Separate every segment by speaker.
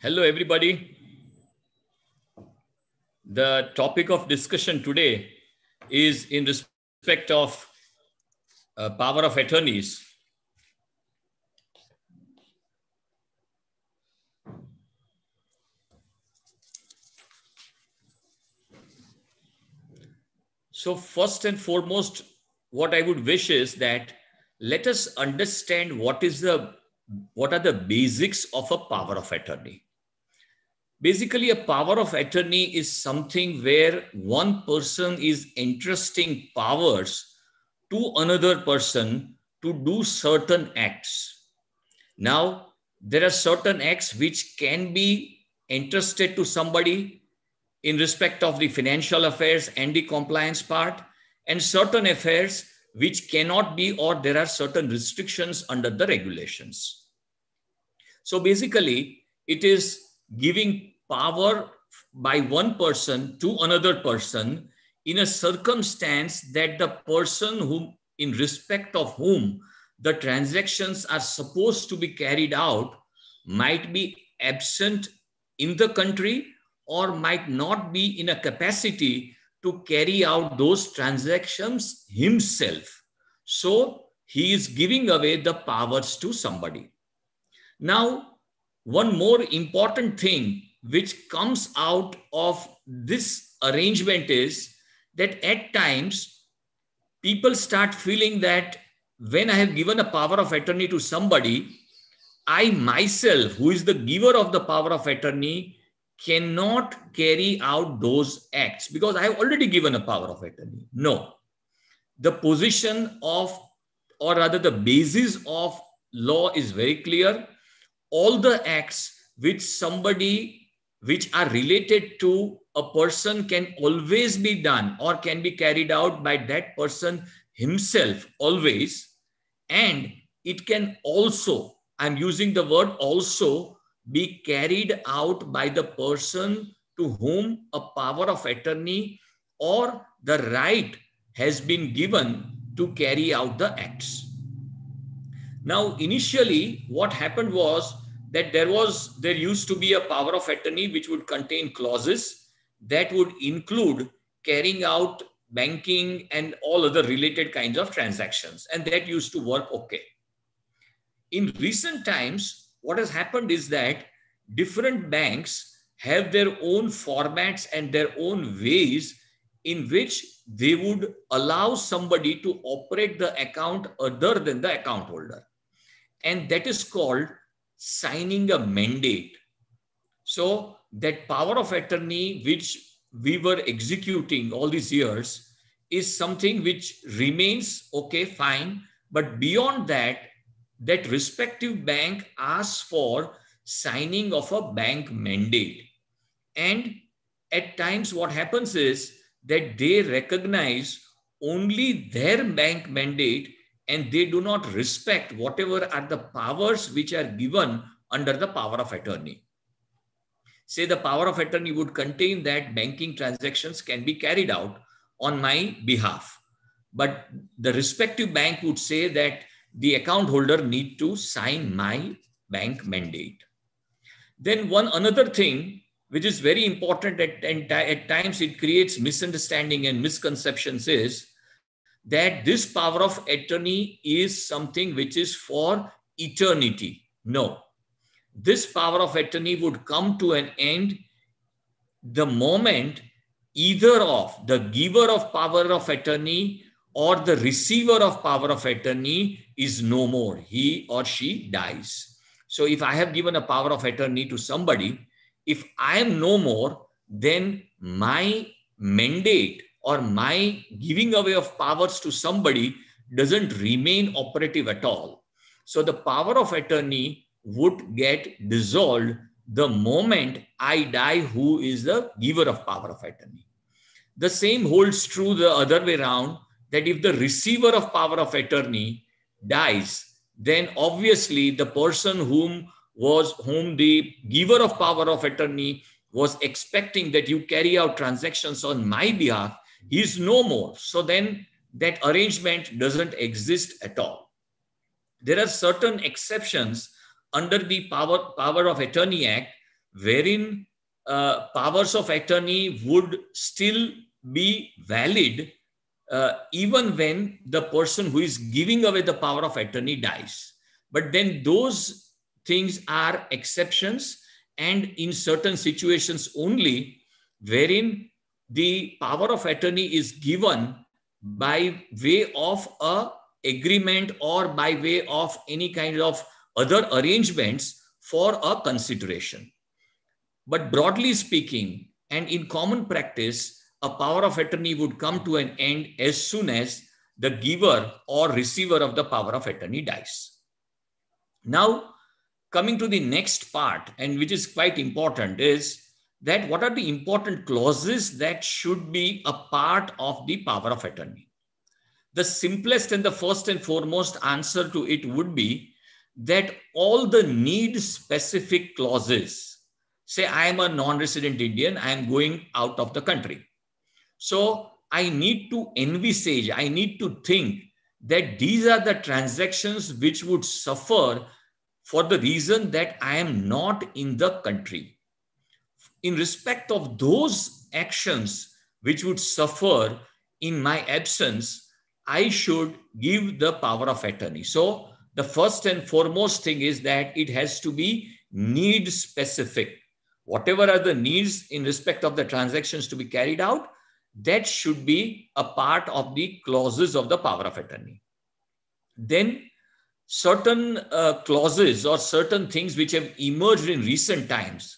Speaker 1: Hello, everybody. The topic of discussion today is in respect of power of attorneys. So first and foremost, what I would wish is that let us understand what are the basics of a power of attorney. Basically, a power of attorney is something where one person is entrusting powers to another person to do certain acts. Now, there are certain acts which can be entrusted to somebody in respect of the financial affairs and the compliance part, and certain affairs which cannot be, or there are certain restrictions under the regulations. So basically, it is giving power by one person to another person in a circumstance that the person whom, in respect of whom the transactions are supposed to be carried out, might be absent in the country or might not be in a capacity to carry out those transactions himself. So he is giving away the powers to somebody. Now, one more important thing which comes out of this arrangement is that at times people start feeling that when I have given a power of attorney to somebody, I myself, who is the giver of the power of attorney, cannot carry out those acts because I have already given a power of attorney. No. The position of, or rather the basis of law is very clear. All the acts which are related to a person can always be done or can be carried out by that person himself always. And it can also, I'm using the word also, be carried out by the person to whom a power of attorney or the right has been given to carry out the acts. Now, initially, what happened was that there used to be a power of attorney which would contain clauses that would include carrying out banking and all other related kinds of transactions. And that used to work okay. In recent times, what has happened is that different banks have their own formats and their own ways in which they would allow somebody to operate the account other than the account holder. And that is called signing a mandate. So that power of attorney which we were executing all these years is something which remains okay, fine. But beyond that, that respective bank asks for signing of a bank mandate. And at times what happens is that they recognize only their bank mandate and they do not respect whatever are the powers which are given under the power of attorney. Say the power of attorney would contain that banking transactions can be carried out on my behalf. But the respective bank would say that the account holder need to sign my bank mandate. Then one another thing which is very important at times it creates misunderstanding and misconceptions is that this power of attorney is something which is for eternity. No. This power of attorney would come to an end the moment either of the giver of power of attorney or the receiver of power of attorney is no more. He or she dies. So if I have given a power of attorney to somebody, if I am no more, then my mandate or my giving away of powers to somebody doesn't remain operative at all. So the power of attorney would get dissolved the moment I die, who is the giver of power of attorney. The same holds true the other way around, that if the receiver of power of attorney dies, then obviously the person whom the giver of power of attorney was expecting that you carry out transactions on my behalf, he is no more. So then that arrangement doesn't exist at all. There are certain exceptions under the Power of Attorney Act wherein powers of attorney would still be valid even when the person who is giving away the power of attorney dies. But then those things are exceptions, and in certain situations only, wherein the power of attorney is given by way of a agreement or by way of any kind of other arrangements for a consideration. But broadly speaking, and in common practice, a power of attorney would come to an end as soon as the giver or receiver of the power of attorney dies. Now, coming to the next part, and which is quite important, is that what are the important clauses that should be a part of the power of attorney? The simplest and the first and foremost answer to it would be that all the need specific clauses, say I am a non-resident Indian, I am going out of the country. So I need to envisage, I need to think that these are the transactions which would suffer for the reason that I am not in the country. In respect of those actions which would suffer in my absence, I should give the power of attorney. So the first and foremost thing is that it has to be need specific. Whatever are the needs in respect of the transactions to be carried out, that should be a part of the clauses of the power of attorney. Then certain clauses or certain things which have emerged in recent times.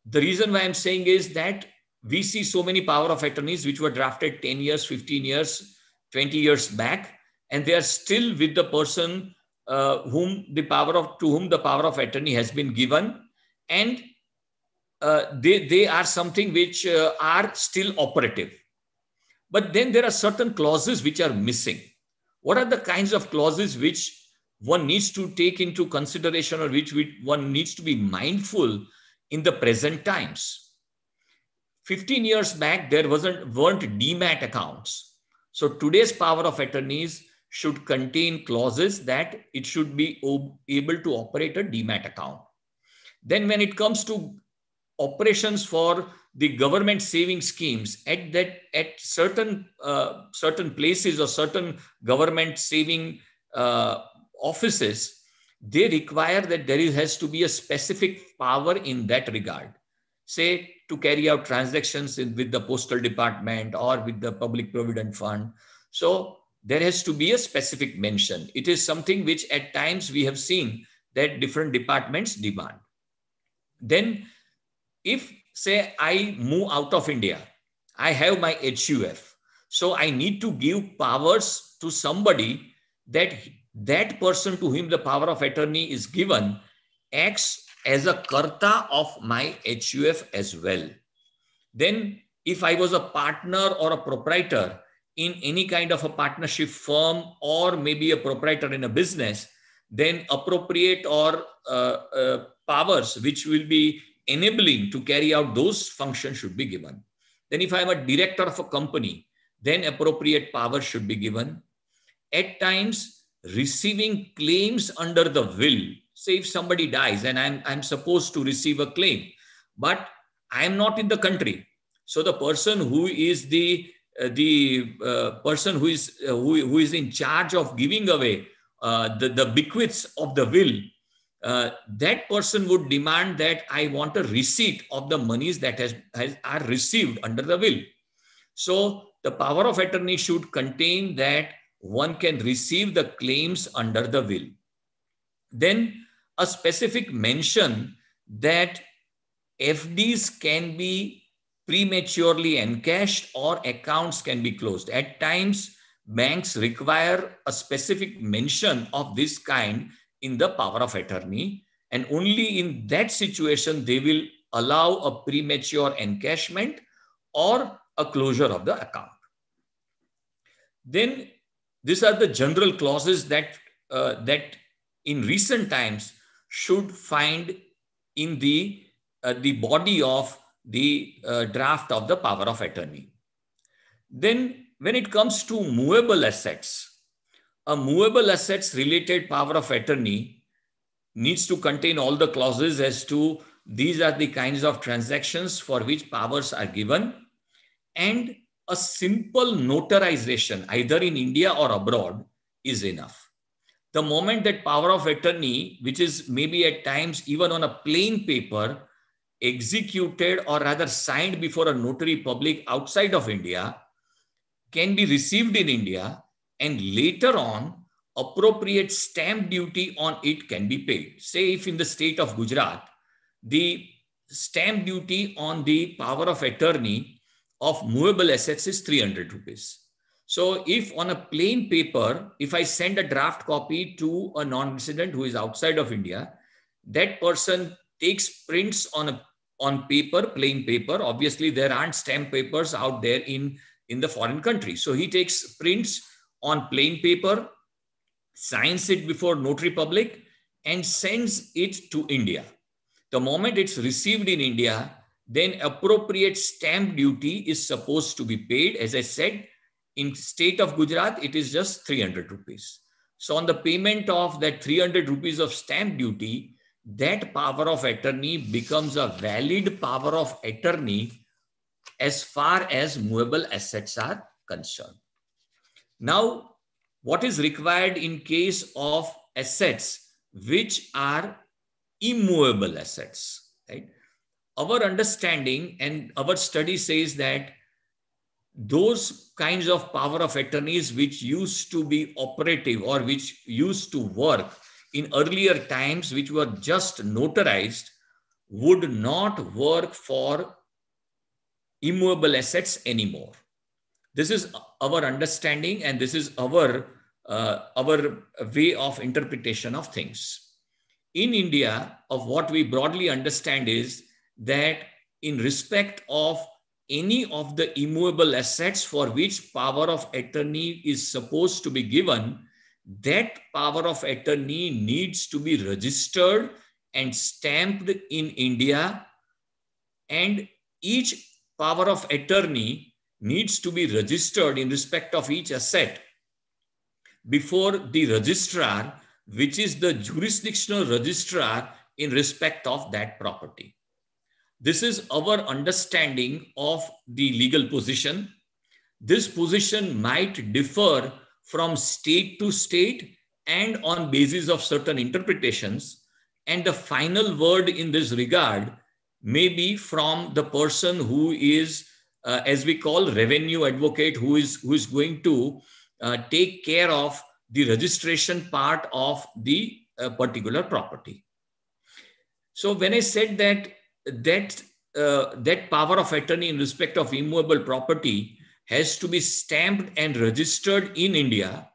Speaker 1: The reason why I'm saying is that we see so many power of attorneys which were drafted 10 years, 15 years, 20 years back, and they are still with the person to whom the power of attorney has been given, and they are something which are still operative. But then there are certain clauses which are missing. What are the kinds of clauses which one needs to take into consideration, or which one needs to be mindful in the present times? 15 years back, there weren't demat accounts. So today's power of attorneys should contain clauses that it should be able to operate a demat account. Then when it comes to operations for the government saving schemes at certain places or certain government saving offices, they require that there has to be a specific power in that regard. Say, to carry out transactions with the postal department or with the public provident fund. So there has to be a specific mention. It is something which at times we have seen that different departments demand. Then if, say, I move out of India, I have my HUF. So I need to give powers to somebody that person to whom the power of attorney is given acts as a karta of my HUF as well. Then if I was a partner or a proprietor in any kind of a partnership firm, or maybe a proprietor in a business, then appropriate or powers which will be enabling to carry out those functions should be given. Then if I'm a director of a company, then appropriate powers should be given. At times, receiving claims under the will. Say if somebody dies and I'm supposed to receive a claim, but I'm not in the country. So the person who is the person who is in charge of giving away the bequests of the will, that person would demand that I want a receipt of the monies that are received under the will. So the power of attorney should contain that one can receive the claims under the will. Then a specific mention that FDs can be prematurely encashed or accounts can be closed. At times, banks require a specific mention of this kind in the power of attorney, and only in that situation they will allow a premature encashment or a closure of the account. Then these are the general clauses that in recent times should find in the body of the draft of the power of attorney. Then when it comes to movable assets, a movable assets related power of attorney needs to contain all the clauses as to These are the kinds of transactions for which powers are given, and a simple notarization, either in India or abroad, is enough. The moment that power of attorney, which is maybe at times even on a plain paper, executed or rather signed before a notary public outside of India, can be received in India, and later on, appropriate stamp duty on it can be paid. Say if in the state of Gujarat, the stamp duty on the power of attorney of movable assets is 300 rupees. So if on a plain paper, if I send a draft copy to a non-resident who is outside of India, that person takes prints on paper, plain paper. Obviously, there aren't stamp papers out there in the foreign country. So he takes prints on plain paper, signs it before notary public, and sends it to India. The moment it's received in India, then appropriate stamp duty is supposed to be paid. As I said, in state of Gujarat, it is just 300 rupees. So on the payment of that 300 rupees of stamp duty, that power of attorney becomes a valid power of attorney as far as movable assets are concerned. Now, what is required in case of assets which are immovable assets, right? Our understanding and our study says that those kinds of power of attorneys which used to be operative or which used to work in earlier times, which were just notarized, would not work for immovable assets anymore. This is our understanding, and this is our way of interpretation of things. In India, of what we broadly understand is that in respect of any of the immovable assets for which power of attorney is supposed to be given, that power of attorney needs to be registered and stamped in India, and each power of attorney needs to be registered in respect of each asset before the registrar, which is the jurisdictional registrar in respect of that property. This is our understanding of the legal position. This position might differ from state to state and on basis of certain interpretations. And the final word in this regard may be from the person who is, as we call, revenue advocate, who is going to take care of the registration part of the particular property. So when I said that power of attorney in respect of immovable property has to be stamped and registered in India,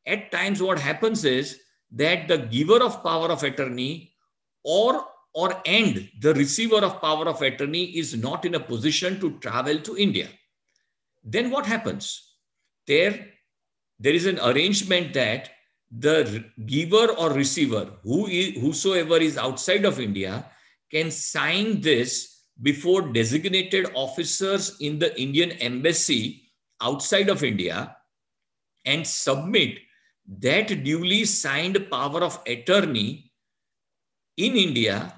Speaker 1: at times what happens is that the giver of power of attorney or the receiver of power of attorney is not in a position to travel to India. Then what happens? There is an arrangement that the giver or receiver, whosoever is outside of India, can sign this before designated officers in the Indian embassy outside of India and submit that duly signed power of attorney in India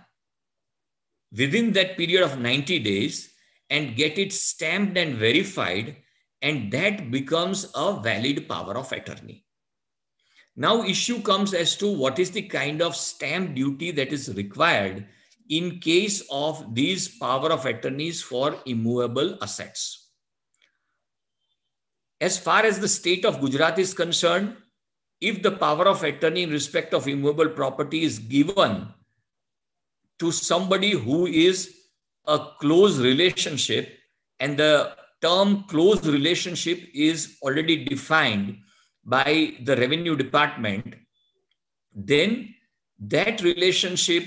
Speaker 1: within that period of 90 days and get it stamped and verified, and that becomes a valid power of attorney. Now issue comes as to what is the kind of stamp duty that is required in case of these power of attorneys for immovable assets. As far as the state of Gujarat is concerned, if the power of attorney in respect of immovable property is given to somebody who is a close relationship, and the term close relationship is already defined by the revenue department, then that relationship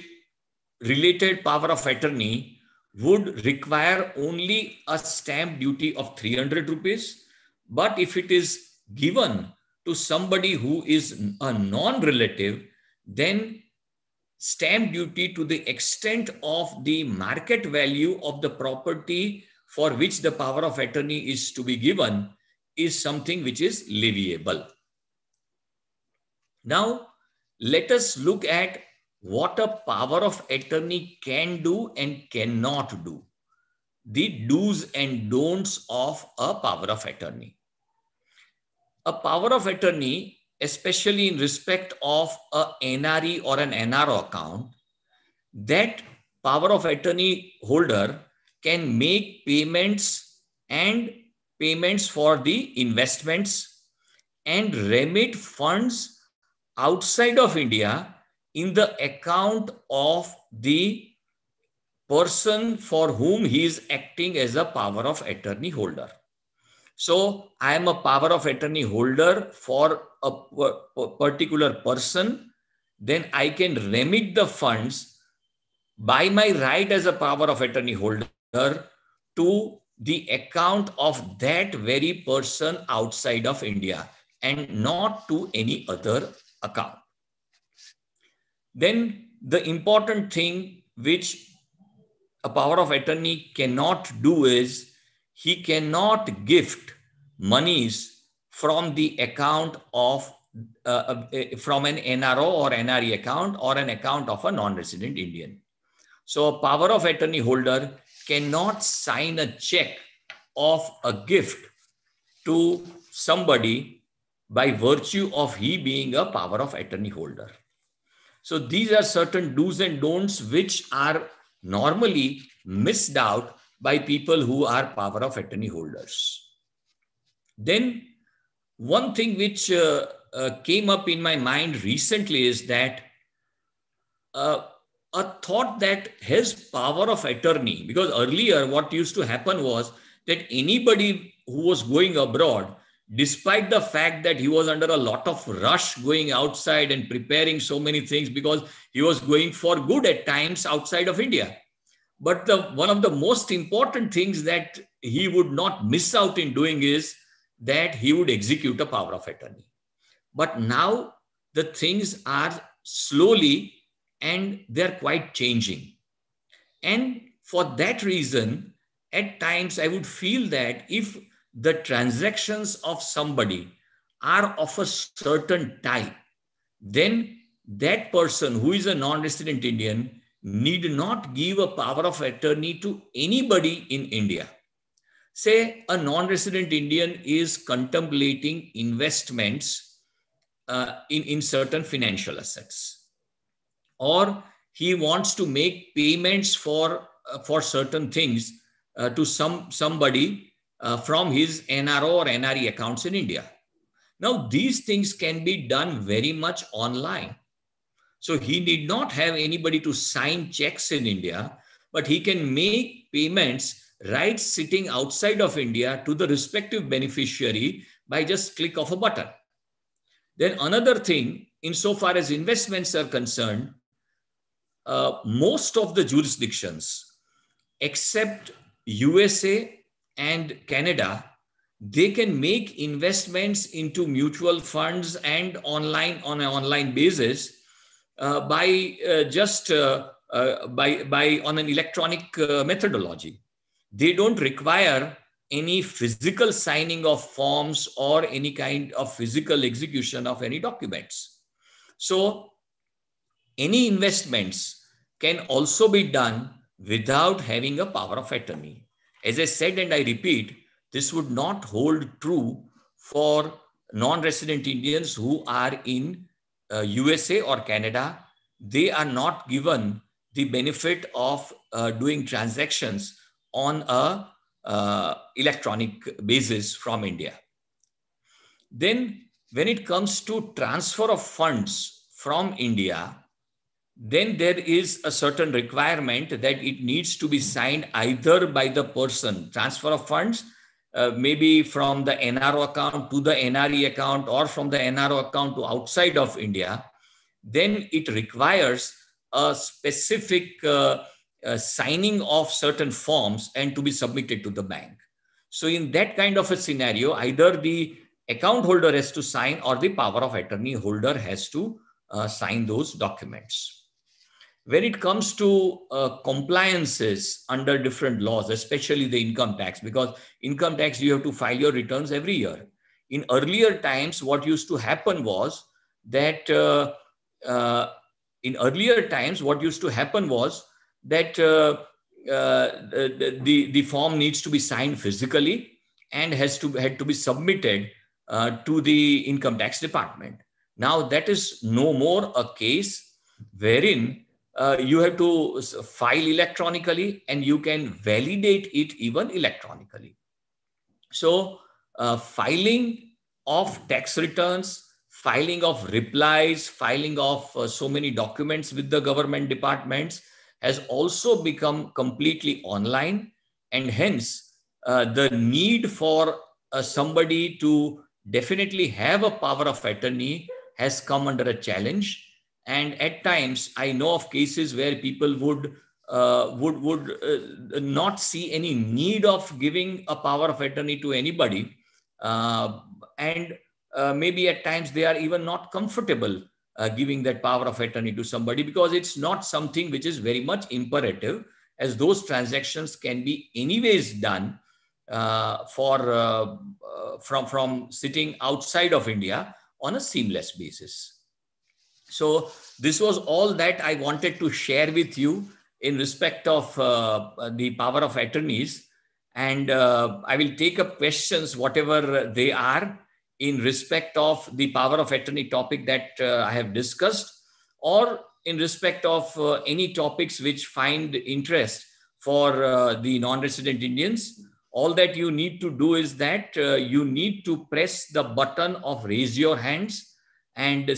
Speaker 1: related power of attorney would require only a stamp duty of 300 rupees. But if it is given to somebody who is a non-relative, then stamp duty to the extent of the market value of the property for which the power of attorney is to be given is something which is leviable. Now, let us look at what a power of attorney can do and cannot do. The do's and don'ts of a power of attorney. A power of attorney, especially in respect of a NRE or an NRO account, that power of attorney holder can make payments for the investments and remit funds outside of India in the account of the person for whom he is acting as a power of attorney holder. So I am a power of attorney holder for a particular person, then I can remit the funds by my right as a power of attorney holder to the account of that very person outside of India and not to any other account. Then the important thing which a power of attorney cannot do is he cannot gift monies from the account of from an NRO or NRE account or an account of a non-resident Indian. So a power of attorney holder cannot sign a check of a gift to somebody by virtue of he being a power of attorney holder. So these are certain do's and don'ts which are normally missed out by people who are power of attorney holders. Then one thing which came up in my mind recently is that a thought that his power of attorney, because earlier what used to happen was that anybody who was going abroad, despite the fact that he was under a lot of rush going outside and preparing so many things because he was going for good at times outside of India. But one of the most important things that he would not miss out in doing is that he would execute a power of attorney. But now the things are slowly and they're quite changing. And for that reason, at times I would feel that if the transactions of somebody are of a certain type, then that person who is a non-resident Indian need not give a power of attorney to anybody in India. Say a non-resident Indian is contemplating investments in certain financial assets, or he wants to make payments for certain things to somebody from his NRO or NRE accounts in India. Now, these things can be done very much online. So he need not have anybody to sign checks in India, but he can make payments right sitting outside of India to the respective beneficiary by just click of a button. Then another thing, insofar as investments are concerned, most of the jurisdictions, except USA and Canada, they can make investments into mutual funds and on an online basis by on an electronic methodology. They don't require any physical signing of forms or any kind of physical execution of any documents. So any investments can also be done without having a power of attorney. As I said, and I repeat, this would not hold true for non-resident Indians who are in USA or Canada. They are not given the benefit of doing transactions on a electronic basis from India. Then when it comes to transfer of funds from India, then there is a certain requirement that it needs to be signed either by the person, transfer of funds, maybe from the NRO account to the NRE account or from the NRO account to outside of India. Then it requires a specific signing of certain forms and to be submitted to the bank. So in that kind of a scenario, either the account holder has to sign or the power of attorney holder has to sign those documents. When it comes to compliances under different laws, especially the income tax, because income tax, you have to file your returns every year. In earlier times, what used to happen was that in earlier times, what used to happen was that the form needs to be signed physically and had to be submitted to the income tax department. Now that is no more a case wherein you have to file electronically and you can validate it even electronically. So filing of tax returns, filing of replies, filing of so many documents with the government departments has also become completely online, and hence the need for somebody to definitely have a power of attorney has come under a challenge. And at times, I know of cases where people would not see any need of giving a power of attorney to anybody, and maybe at times they are even not comfortable giving that power of attorney to somebody, because it's not something which is very much imperative, as those transactions can be anyways done from sitting outside of India on a seamless basis. So this was all that I wanted to share with you in respect of the power of attorneys. And I will take up questions, whatever they are, in respect of the power of attorney topic that I have discussed, or in respect of any topics which find interest for the non-resident Indians. All that you need to do is that you need to press the button of raise your hands and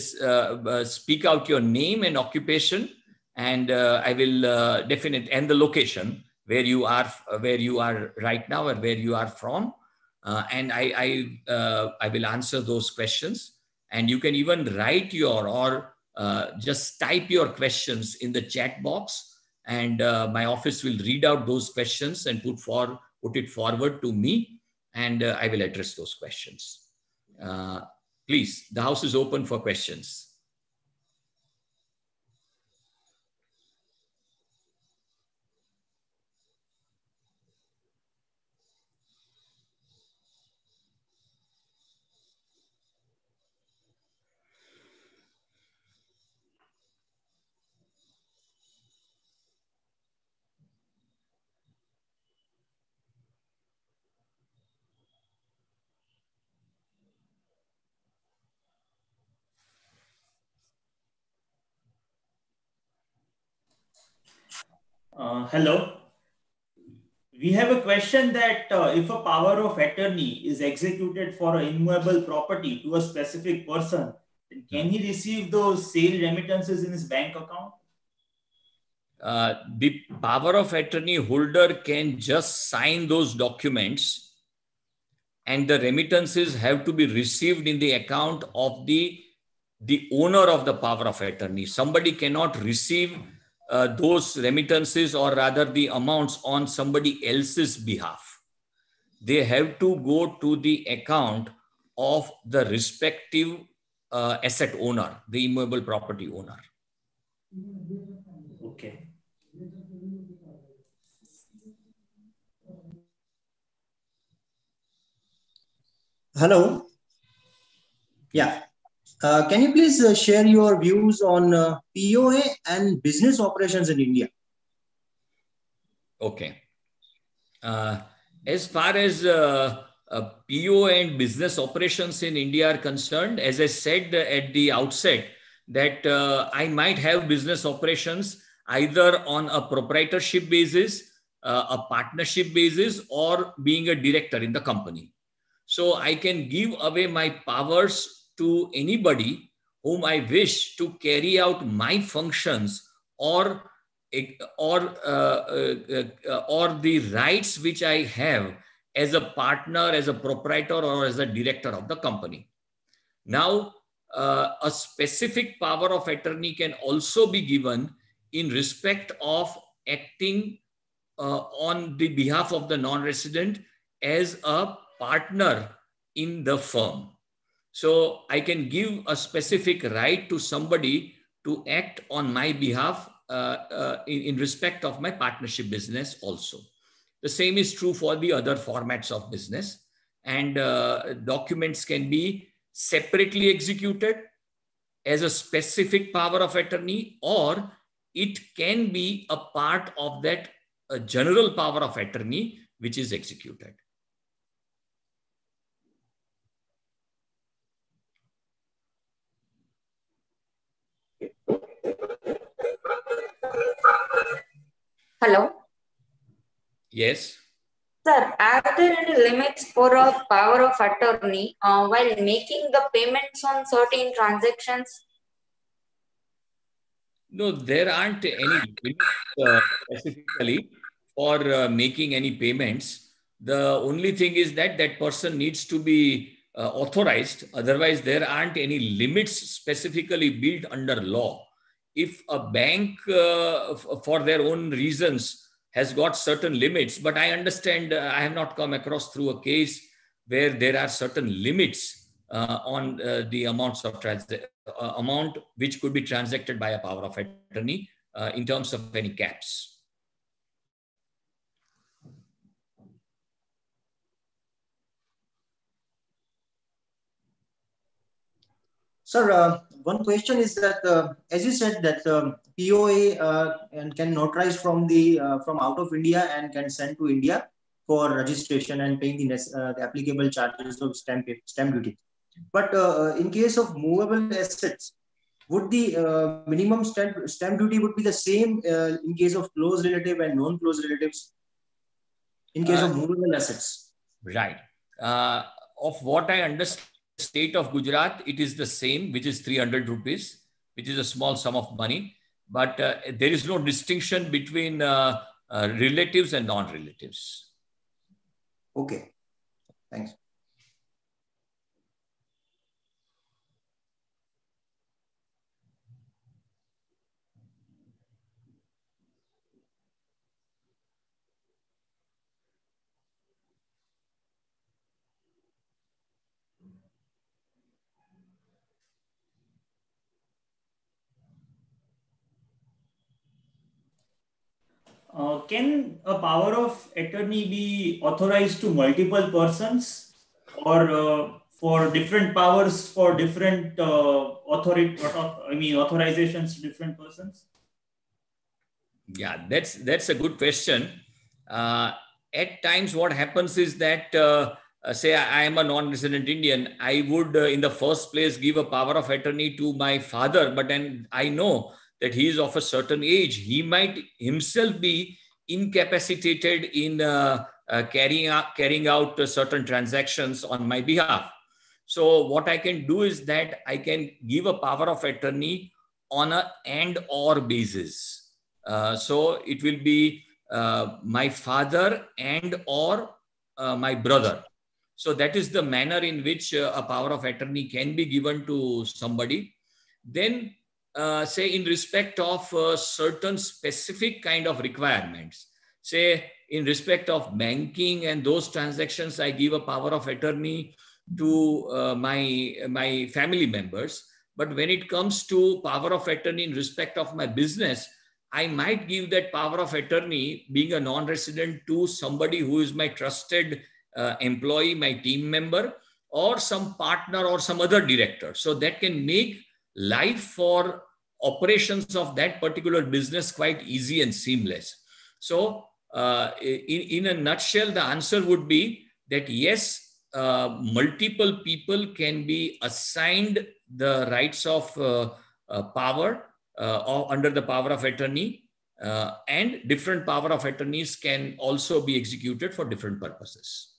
Speaker 1: speak out your name and occupation, and I will definitely, and the location where you are right now and where you are from, and I will answer those questions. And you can even write or just type your questions in the chat box, and my office will read out those questions and put it forward to me, and I will address those questions. Please, the house is open for questions.
Speaker 2: Hello. We have a question that if a power of attorney is executed for an immovable property to a specific person, then can he receive those sale remittances in his bank account?
Speaker 1: The power of attorney holder can just sign those documents, and the remittances have to be received in the account of the owner of the power of attorney. Somebody cannot receive those remittances, or rather the amounts, on somebody else's behalf. They have to go to the account of the respective asset owner, the immovable property owner.
Speaker 2: Okay.
Speaker 3: Hello. Yeah. Can you please share your views on POA and business operations in India?
Speaker 1: Okay. As far as PO and business operations in India are concerned, as I said at the outset, that I might have business operations either on a proprietorship basis, a partnership basis, or being a director in the company. So I can give away my powers to anybody whom I wish to carry out my functions, or the rights which I have as a partner, as a proprietor, or as a director of the company. Now, a specific power of attorney can also be given in respect of acting on the behalf of the non-resident as a partner in the firm. So I can give a specific right to somebody to act on my behalf in respect of my partnership business also. The same is true for the other formats of business, and documents can be separately executed, as a specific power of attorney, or it can be a part of that general power of attorney which is executed.
Speaker 4: Hello.
Speaker 1: Yes.
Speaker 4: Sir, are there any limits for a power of attorney while making the payments on certain transactions?
Speaker 1: No, there aren't any limits specifically for making any payments. The only thing is that that person needs to be authorized. Otherwise, there aren't any limits specifically built under law. If a bank, for their own reasons, has got certain limits, but I understand, I have not come across through a case where there are certain limits on the amounts of amount which could be transacted by a power of attorney in terms of any caps.
Speaker 3: Sir, one question is that, as you said, that POA and can notarize from the from out of India and can send to India for registration and paying the applicable charges of stamp duty. But in case of movable assets, would the minimum stamp duty would be the same in case of close relative and non-close relatives in case of movable assets?
Speaker 1: Right. Of what I understand, state of Gujarat, it is the same, which is 300 rupees, which is a small sum of money. But there is no distinction between relatives and non-relatives.
Speaker 3: Okay. Thanks.
Speaker 2: Can a power of attorney be authorized to multiple persons, or for different powers for different authorizations to different persons?
Speaker 1: Yeah, that's a good question. At times, what happens is that, say I am a non-resident Indian, I would in the first place give a power of attorney to my father, but then I know that he is of a certain age. He might himself be incapacitated in carrying out certain transactions on my behalf. So what I can do is that I can give a power of attorney on a and/or basis. So it will be my father and/or my brother. So that is the manner in which a power of attorney can be given to somebody. Then say in respect of certain specific kind of requirements, say in respect of banking and those transactions, I give a power of attorney to my family members. But when it comes to power of attorney in respect of my business, I might give that power of attorney, being a non-resident, to somebody who is my trusted employee, my team member, or some partner or some other director. So that can make life for operations of that particular business quite easy and seamless. So in a nutshell, the answer would be that yes, multiple people can be assigned the rights of power under the power of attorney, and different power of attorneys can also be executed for different purposes.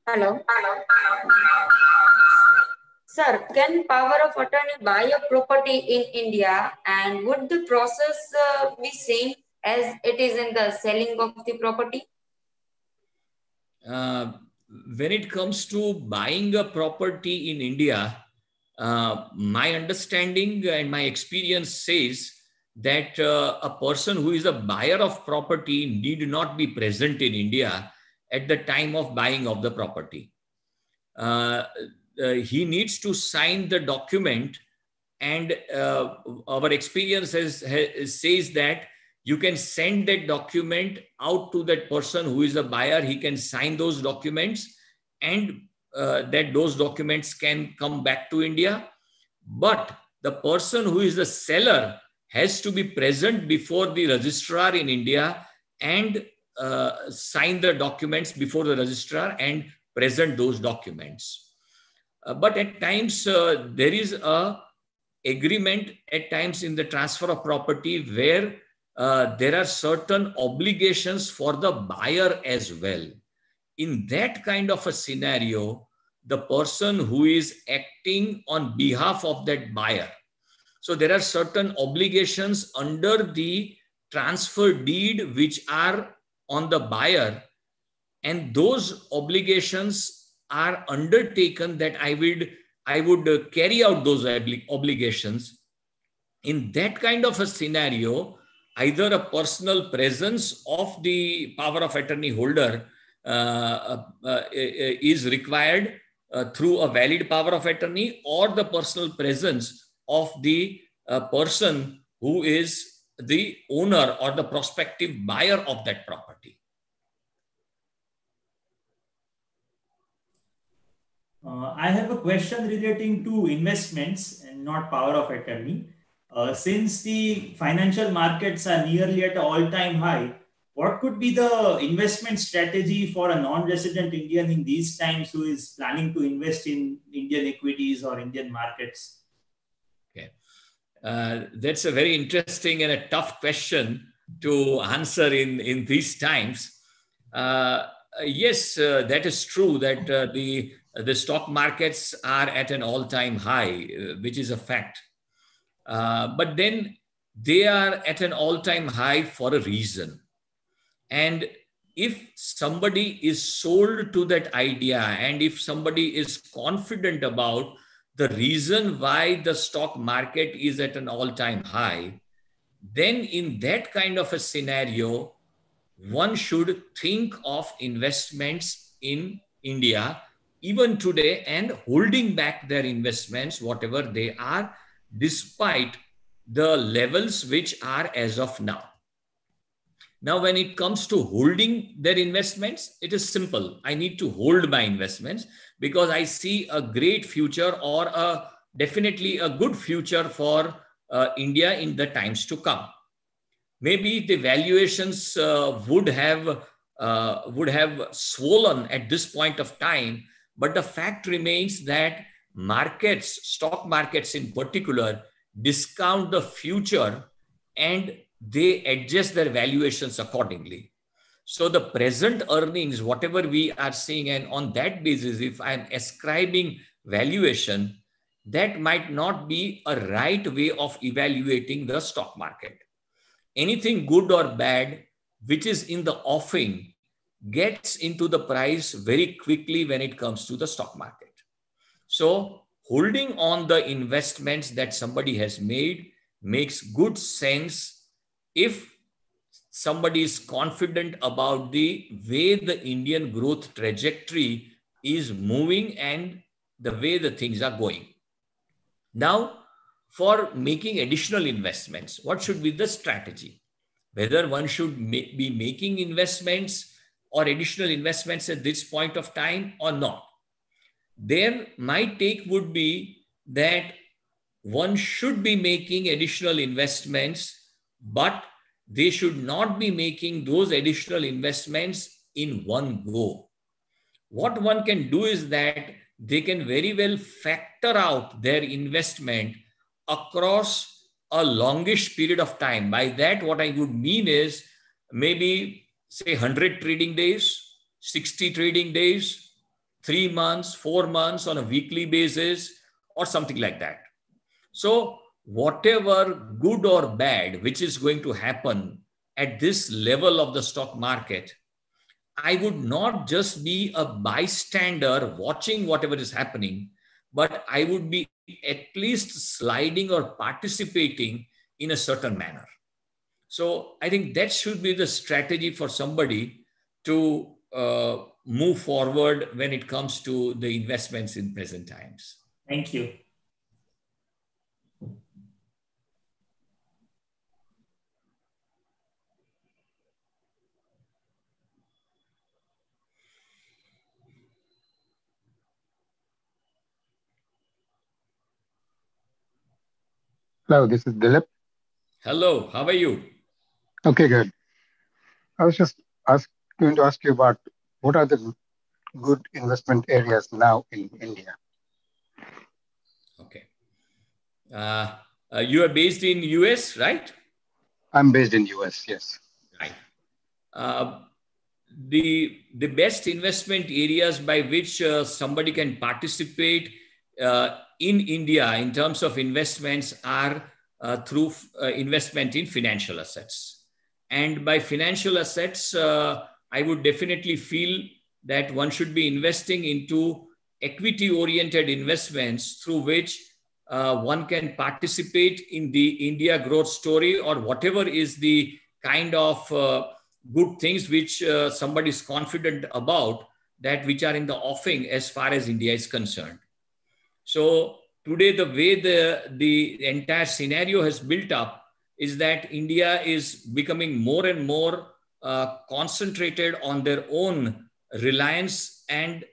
Speaker 4: Hello. Sir, can power of attorney buy a property in India, and would the process be same as it is in the selling of the property?
Speaker 1: When it comes to buying a property in India, my understanding and my experience says that a person who is a buyer of property need not be present in India at the time of buying of the property. He needs to sign the document, and our experience says that You can send that document out to that person who is the buyer. He can sign those documents, and that those documents can come back to India. But the person who is the seller has to be present before the registrar in India and sign the documents before the registrar and present those documents. But at times there is a agreement at times in the transfer of property where there are certain obligations for the buyer as well. In that kind of a scenario, the person who is acting on behalf of that buyer, so there are certain obligations under the transfer deed which are on the buyer, and those obligations are undertaken that I would carry out those obligations. In that kind of a scenario, either a personal presence of the power of attorney holder is required through a valid power of attorney, or the personal presence of the person who is the owner or the prospective buyer of that property.
Speaker 2: I have a question relating to investments and not power of attorney. Since the financial markets are nearly at an all-time high, what could be the investment strategy for a non-resident Indian in these times who is planning to invest in Indian equities or Indian markets?
Speaker 1: Okay. That's a very interesting and a tough question to answer in these times. Yes, that is true that the stock markets are at an all-time high, which is a fact. But then they are at an all-time high for a reason. And if somebody is sold to that idea, and if somebody is confident about the reason why the stock market is at an all-time high, then in that kind of a scenario, one should think of investments in India even today and holding back their investments, whatever they are, despite the levels which are as of now. Now, when it comes to holding their investments, it is simple. I need to hold my investments because I see a great future, or definitely a good future for India in the times to come. Maybe the valuations would have swollen at this point of time, but the fact remains that markets, stock markets in particular, discount the future and they adjust their valuations accordingly. So the present earnings, whatever we are seeing, and on that basis, if I'm ascribing valuation, that might not be a right way of evaluating the stock market. Anything good or bad, which is in the offing, gets into the price very quickly when it comes to the stock market. So holding on the investments that somebody has made makes good sense if somebody is confident about the way the Indian growth trajectory is moving and the way the things are going. Now, for making additional investments, what should be the strategy? Whether one should be making investments or additional investments at this point of time or not. There, my take would be that one should be making additional investments, but they should not be making those additional investments in one go. What one can do is that they can very well factor out their investment across a longish period of time. By that, what I would mean is maybe say 100 trading days, 60 trading days, 3 months, 4 months on a weekly basis, or something like that. So whatever good or bad, which is going to happen at this level of the stock market, I would not just be a bystander watching whatever is happening, but I would be at least sliding or participating in a certain manner. So I think that should be the strategy for somebody to move forward when it comes to the investments in present times.
Speaker 2: Thank you.
Speaker 5: Hello, this is Dilip.
Speaker 1: Hello, how are you?
Speaker 5: Okay, good. I was just going to ask you about what are the good investment areas now in India?
Speaker 1: Okay. You are based in US, right?
Speaker 5: I'm based in US, yes.
Speaker 1: Right. The best investment areas by which somebody can participate in India in terms of investments are through investment in financial assets. And by financial assets, I would definitely feel that one should be investing into equity-oriented investments through which one can participate in the India growth story or whatever is the kind of good things which somebody is confident about, that which are in the offing as far as India is concerned. So today, the way the entire scenario has built up is that India is becoming more and more concentrated on their own reliance, and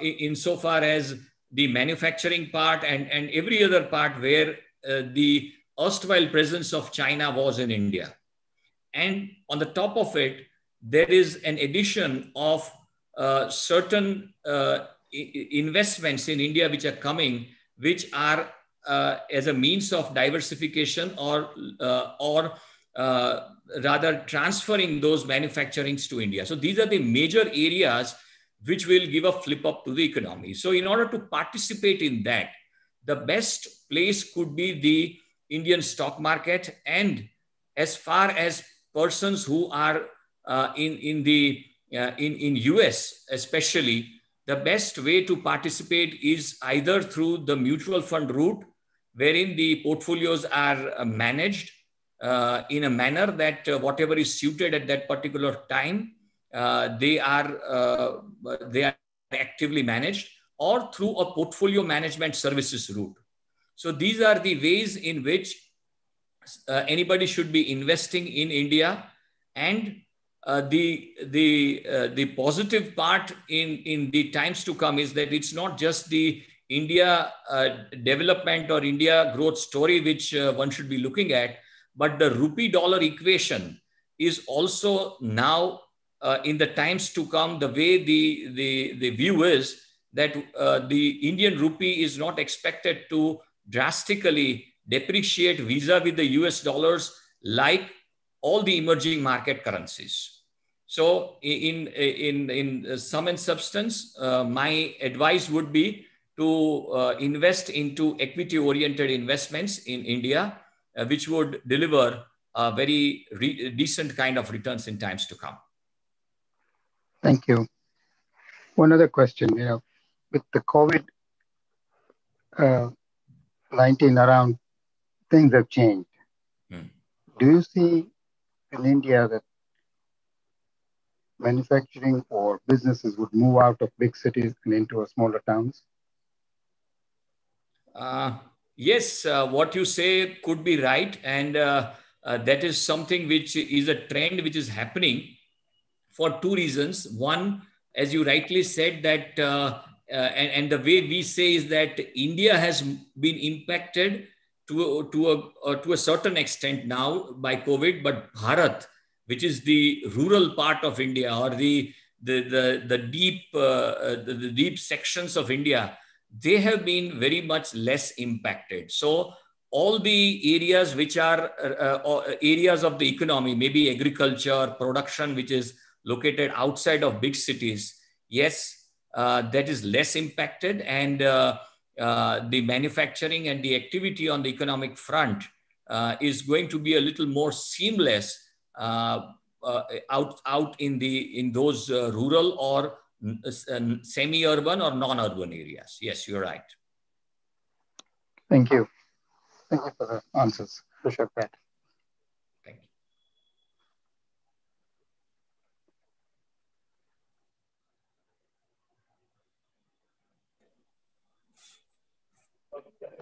Speaker 1: insofar as the manufacturing part and every other part where the erstwhile presence of China was in India. And on the top of it, there is an addition of certain investments in India which are coming, which are as a means of diversification or rather transferring those manufacturings to India. So these are the major areas which will give a flip up to the economy. So in order to participate in that, the best place could be the Indian stock market. And as far as persons who are in US especially, the best way to participate is either through the mutual fund route, wherein the portfolios are managed in a manner that whatever is suited at that particular time, they are actively managed, or through a portfolio management services route. So these are the ways in which anybody should be investing in India. And the positive part in the times to come is that it's not just the India development or India growth story which one should be looking at, but the rupee dollar equation is also now in the times to come, the way the view is that the Indian rupee is not expected to drastically depreciate vis-a-vis the US dollars like all the emerging market currencies. So in sum and substance, my advice would be to invest into equity-oriented investments in India, which would deliver a very decent kind of returns in times to come.
Speaker 5: Thank you. One other question, with the COVID-19 around, things have changed. Do you see in India that manufacturing or businesses would move out of big cities and into smaller towns?
Speaker 1: Yes, what you say could be right. And that is something which is a trend which is happening for two reasons. One, as you rightly said, that and the way we say is that India has been impacted to a certain extent now by COVID, but Bharat, which is the rural part of India, or the deep sections of India, they have been very much less impacted. So all the areas which are areas of the economy, maybe agriculture, production, which is located outside of big cities, yes, that is less impacted. And the manufacturing and the activity on the economic front is going to be a little more seamless out in those rural or semi-urban or non-urban areas. Yes, you're right.
Speaker 5: Thank you. Thank you for the answers. Appreciate that.
Speaker 1: Thank you.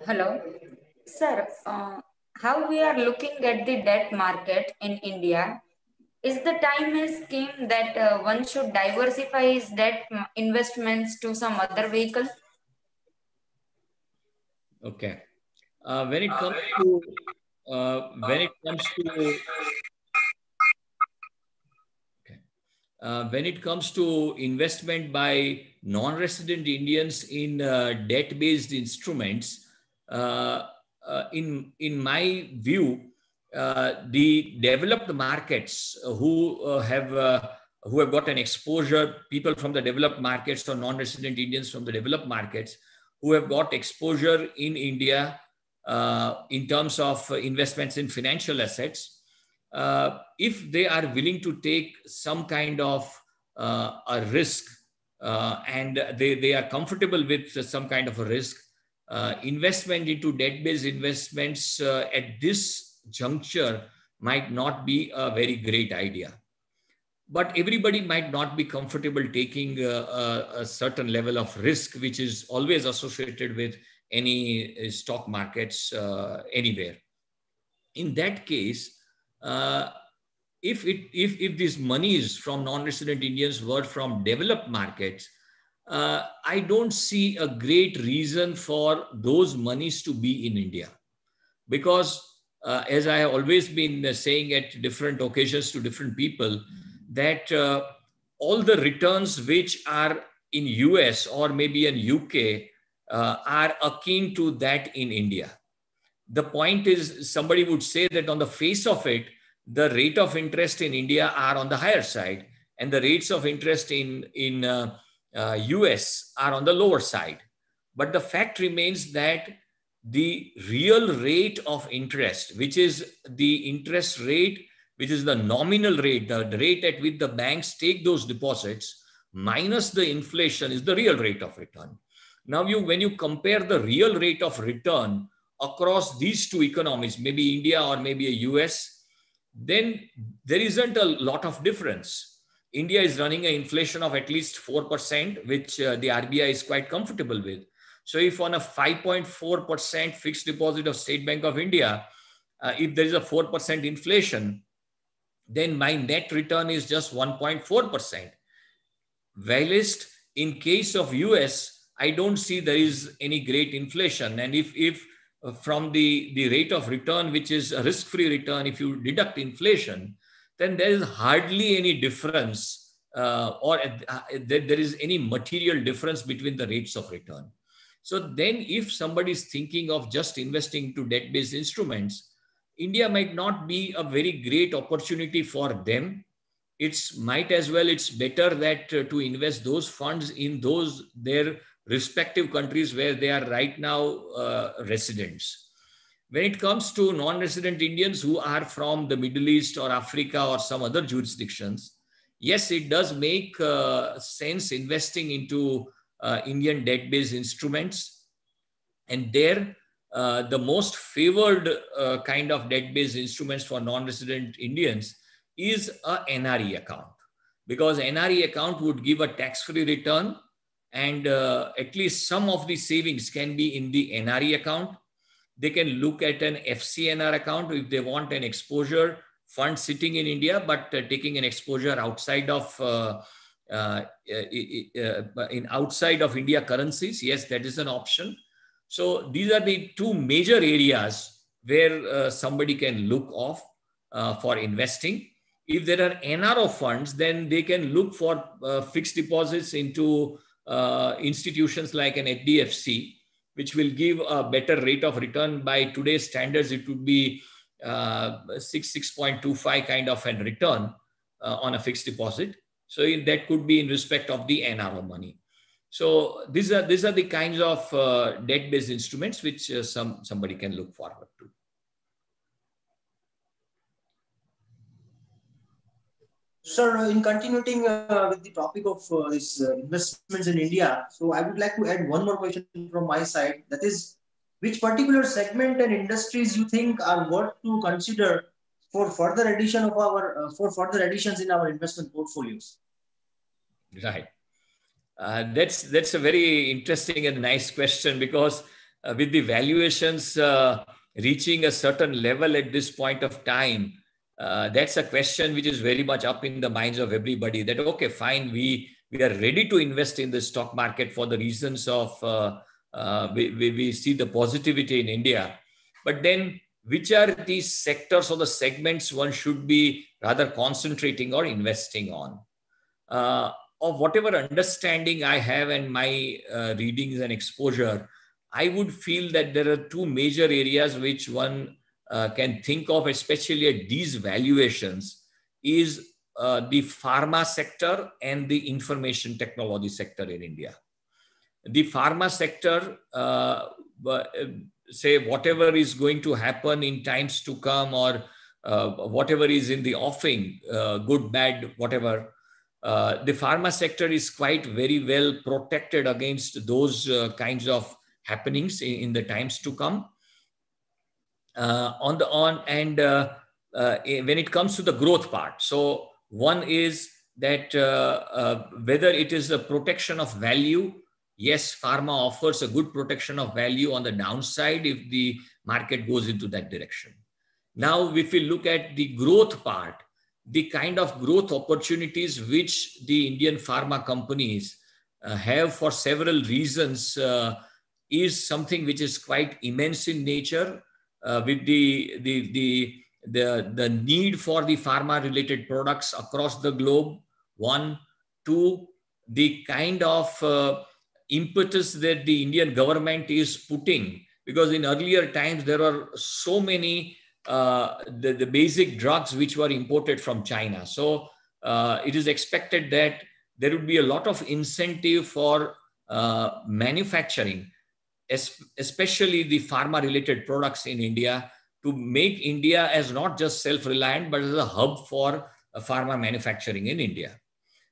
Speaker 4: Hello. Sir, how we are looking at the debt market in India, is the time has came that one should diversify his debt investments to some other vehicle?
Speaker 1: Okay. When it comes to when it comes to when it comes to investment by non-resident Indians in debt-based instruments, in my view, the developed markets who have got an exposure, people from the developed markets or non-resident Indians from the developed markets who have got exposure in India in terms of investments in financial assets, if they are willing to take some kind of a risk and they are comfortable with some kind of a risk, investment into debt-based investments at this juncture might not be a very great idea. But everybody might not be comfortable taking a certain level of risk, which is always associated with any stock markets anywhere. In that case, if this money is from non-resident Indians were from developed markets, I don't see a great reason for those monies to be in India. Because as I have always been saying at different occasions to different people, that all the returns which are in US or maybe in UK are akin to that in India. The point is, somebody would say that on the face of it, the rate of interest in India are on the higher side, and the rates of interest in US are on the lower side. But the fact remains that the real rate of interest, which is the interest rate, which is the nominal rate, the rate at which the banks take those deposits, minus the inflation, is the real rate of return. Now, when you compare the real rate of return across these two economies, maybe India or maybe a US, then there isn't a lot of difference. India is running an inflation of at least 4%, which the RBI is quite comfortable with. So if on a 5.4% fixed deposit of State Bank of India, if there is a 4% inflation, then my net return is just 1.4%. Whilst in case of US, I don't see there is any great inflation. And if from the rate of return, which is a risk-free return, if you deduct inflation, then there is hardly any difference or there is any material difference between the rates of return. So then if somebody is thinking of just investing into debt-based instruments, India might not be a very great opportunity for them. It's better that to invest those funds in their respective countries where they are right now residents. When it comes to non-resident Indians who are from the Middle East or Africa or some other jurisdictions, yes, it does make sense investing into Indian debt-based instruments. And there, the most favored kind of debt-based instruments for non-resident Indians is a NRE account, because NRE account would give a tax-free return, and at least some of the savings can be in the NRE account. They can look at an FCNR account if they want an exposure fund sitting in India, but taking an exposure outside of outside of India currencies. Yes, that is an option. So these are the two major areas where somebody can look off for investing. If there are NRO funds, then they can look for fixed deposits into institutions like an HDFC, which will give a better rate of return. By today's standards, it would be 6.25 kind of a return on a fixed deposit. So that could be in respect of the NRO money. So these are the kinds of debt-based instruments which somebody can look forward to.
Speaker 3: Sir, in continuing with the topic of this investments in India, so I would like to add one more question from my side. That is, which particular segment and industries you think are worth to consider for further addition of our for further additions in our investment portfolios?
Speaker 1: Right. That's a very interesting and nice question, because with the valuations reaching a certain level at this point of time, that's a question which is very much up in the minds of everybody, that, okay, fine, we are ready to invest in the stock market for the reasons of we see the positivity in India. But then which are these sectors or the segments one should be rather concentrating or investing on? Of whatever understanding I have and my readings and exposure, I would feel that there are two major areas which one can think of, especially at these valuations, is the pharma sector and the information technology sector in India. The pharma sector, say whatever is going to happen in times to come, or whatever is in the offing, good, bad, whatever, the pharma sector is quite very well protected against those kinds of happenings in the times to come. When it comes to the growth part, so one is that whether it is a protection of value. Yes, pharma offers a good protection of value on the downside if the market goes into that direction. Now, if we look at the growth part, the kind of growth opportunities which the Indian pharma companies have for several reasons is something which is quite immense in nature, with the need for the pharma related products across the globe. One, two, the kind of impetus that the Indian government is putting, because in earlier times there were so many the basic drugs which were imported from China. So it is expected that there would be a lot of incentive for manufacturing, especially the pharma related products in India, to make India as not just self-reliant, but as a hub for pharma manufacturing in India.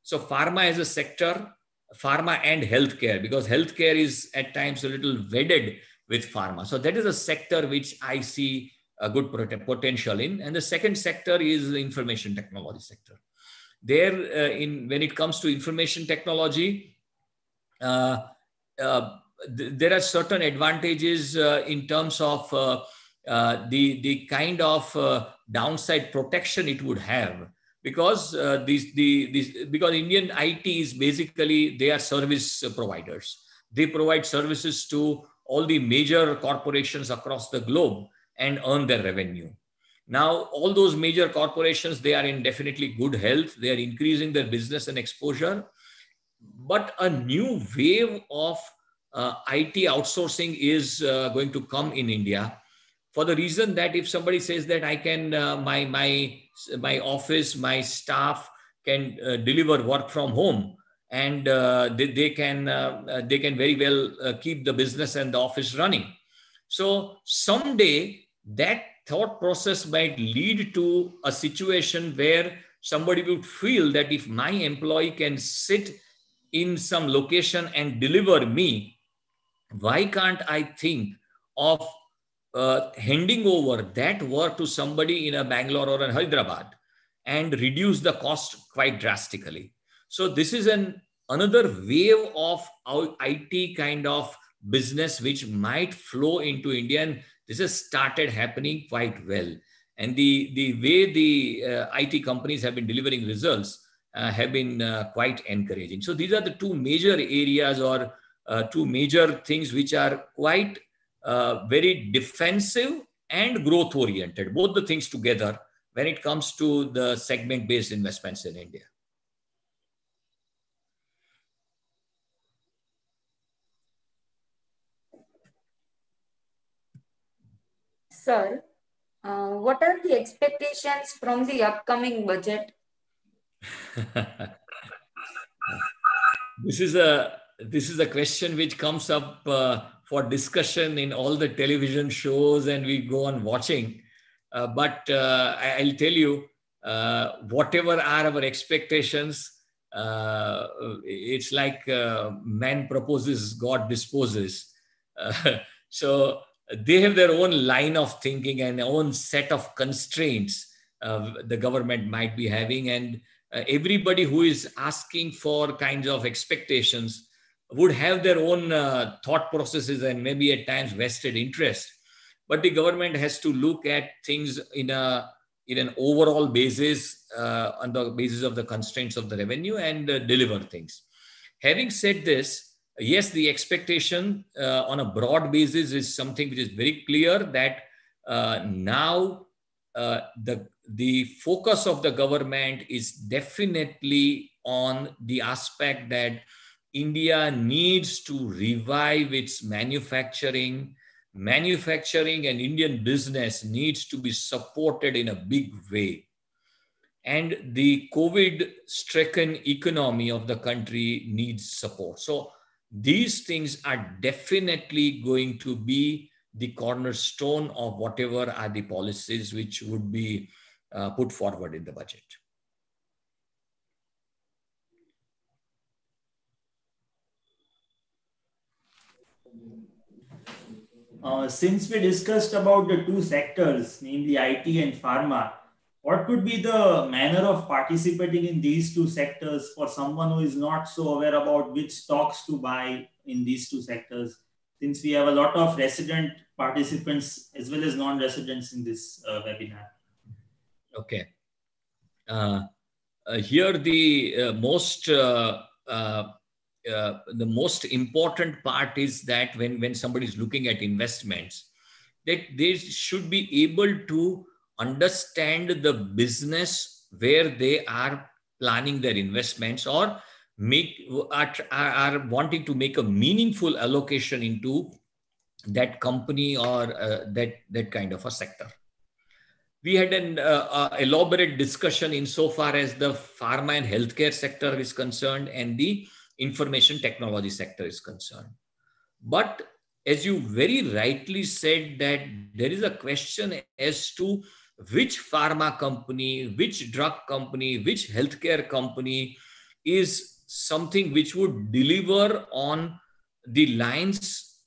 Speaker 1: So pharma as a sector, pharma and healthcare, because healthcare is at times a little wedded with pharma. So that is a sector which I see a good potential in. And the second sector is the information technology sector. There, when it comes to information technology, there are certain advantages in terms of the kind of downside protection it would have, because because Indian IT is basically, they are service providers. They provide services to all the major corporations across the globe and earn their revenue. Now, all those major corporations, they are in definitely good health. They are increasing their business and exposure. But a new wave of IT outsourcing is going to come in India, for the reason that if somebody says that I can, my office, my staff can deliver work from home, and they can very well keep the business and the office running. So someday that thought process might lead to a situation where somebody would feel that if my employee can sit in some location and deliver me, why can't I think of handing over that work to somebody in a Bangalore or in Hyderabad and reduce the cost quite drastically. So this is another wave of our IT kind of business which might flow into India, and this has started happening quite well. And the way the IT companies have been delivering results have been quite encouraging. So these are the two major areas, or two major things which are quite very defensive and growth oriented, both the things together when it comes to the segment based investments in India.
Speaker 4: Sir, what are the expectations from the upcoming budget?
Speaker 1: This is a question which comes up for discussion in all the television shows, and we go on watching. But I'll tell you, whatever are our expectations, it's like man proposes, God disposes. So they have their own line of thinking and own set of constraints the government might be having. And everybody who is asking for kinds of expectations would have their own thought processes and maybe at times vested interest. But the government has to look at things in an overall basis, on the basis of the constraints of the revenue, and deliver things. Having said this, yes, the expectation on a broad basis is something which is very clear, that now the focus of the government is definitely on the aspect that India needs to revive its manufacturing. Manufacturing and Indian business needs to be supported in a big way. And the COVID-stricken economy of the country needs support. So these things are definitely going to be the cornerstone of whatever are the policies which would be put forward in the budget.
Speaker 2: Since we discussed about the two sectors, namely IT and pharma, what could be the manner of participating in these two sectors for someone who is not so aware about which stocks to buy in these two sectors? Since we have a lot of resident participants as well as non-residents in this webinar.
Speaker 1: Okay. Here the most important part is that when somebody is looking at investments, that they should be able to understand the business where they are planning their investments or are wanting to make a meaningful allocation into that company or that kind of a sector. We had an elaborate discussion insofar as the pharma and healthcare sector is concerned and the information technology sector is concerned. But as you very rightly said, that there is a question as to which pharma company, which drug company, which healthcare company is something which would deliver on the lines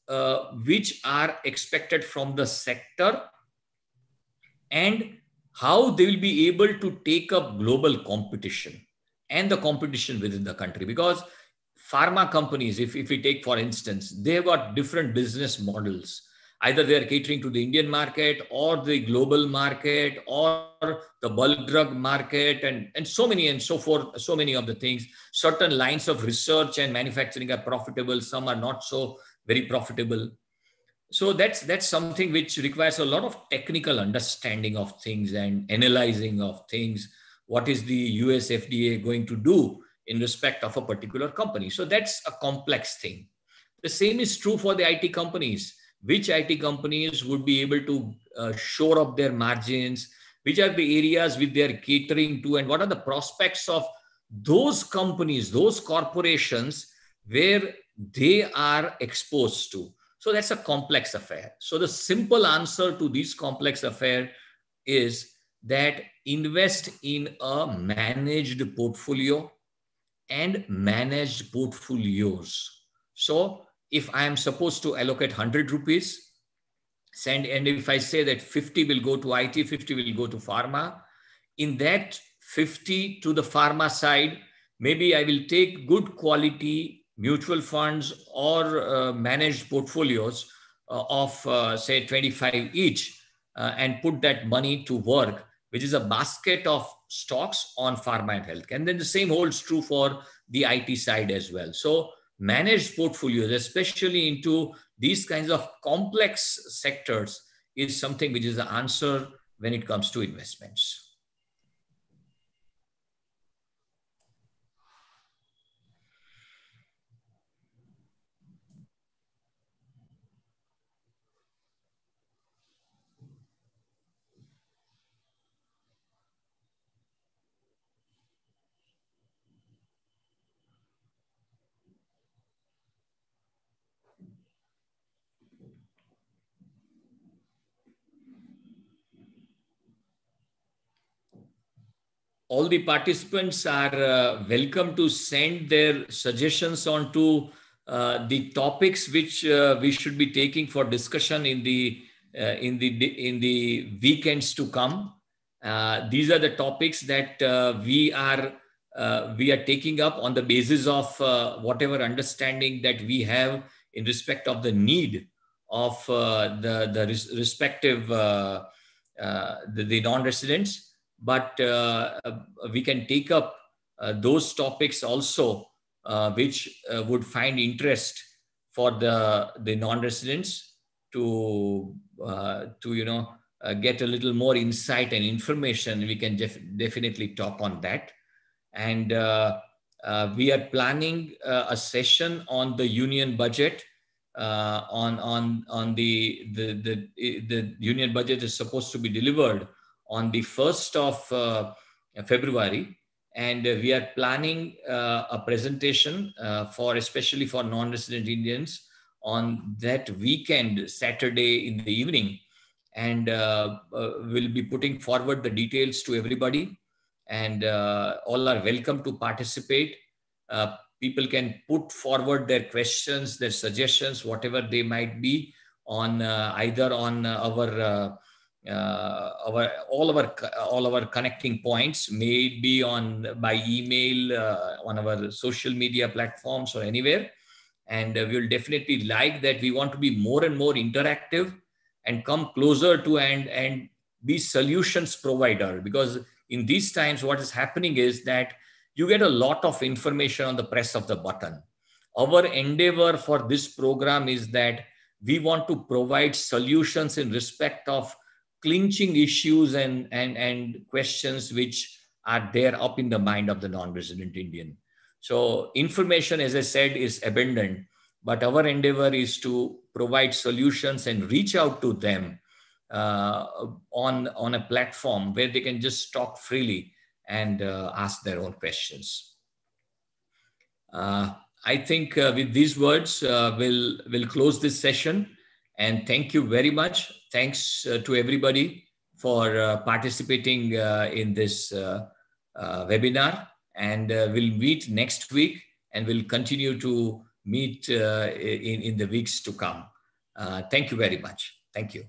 Speaker 1: which are expected from the sector, and how they will be able to take up global competition and the competition within the country. Because pharma companies, if we take for instance, they've got different business models. Either they are catering to the Indian market or the global market or the bulk drug market and so many and so forth, so many of the things. Certain lines of research and manufacturing are profitable, some are not so very profitable. So that's something which requires a lot of technical understanding of things and analyzing of things. What is the US FDA going to do in respect of a particular company? So that's a complex thing. The same is true for the IT companies. Which IT companies would be able to shore up their margins? Which are the areas which they are catering to? And what are the prospects of those companies, those corporations where they are exposed to? So that's a complex affair. So the simple answer to this complex affair is that invest in a managed portfolio and managed portfolios. So if I am supposed to allocate 100 rupees, and if I say that 50 will go to IT, 50 will go to pharma, in that 50 to the pharma side, maybe I will take good quality mutual funds or managed portfolios of say 25 each and put that money to work, which is a basket of stocks on pharma and health. And then the same holds true for the IT side as well. So managed portfolios, especially into these kinds of complex sectors, is something which is the answer when it comes to investments. All the participants are welcome to send their suggestions on to the topics which we should be taking for discussion in the weekends to come. These are the topics that we are taking up on the basis of whatever understanding that we have in respect of the need of the respective the non-residents. But we can take up those topics also which would find interest for the non-residents to get a little more insight and information, we can definitely talk on that. And we are planning a session on the union budget. On the union budget is supposed to be delivered on the 1st of February. And we are planning a presentation especially for non-resident Indians on that weekend, Saturday in the evening. And we'll be putting forward the details to everybody. And all are welcome to participate. People can put forward their questions, their suggestions, whatever they might be, on either on all our connecting points, may it be by email, on our social media platforms, or anywhere. And we'll definitely like that. We want to be more and more interactive and come closer to and be solutions provider, because in these times, what is happening is that you get a lot of information on the press of the button. Our endeavor for this program is that we want to provide solutions in respect of clinching issues and questions which are there up in the mind of the non-resident Indian. So information, as I said, is abundant, but our endeavor is to provide solutions and reach out to them on a platform where they can just talk freely and ask their own questions. I think with these words, we'll close this session. And thank you very much. Thanks to everybody for participating in this webinar. And we'll meet next week, and we'll continue to meet in the weeks to come. Thank you very much. Thank you.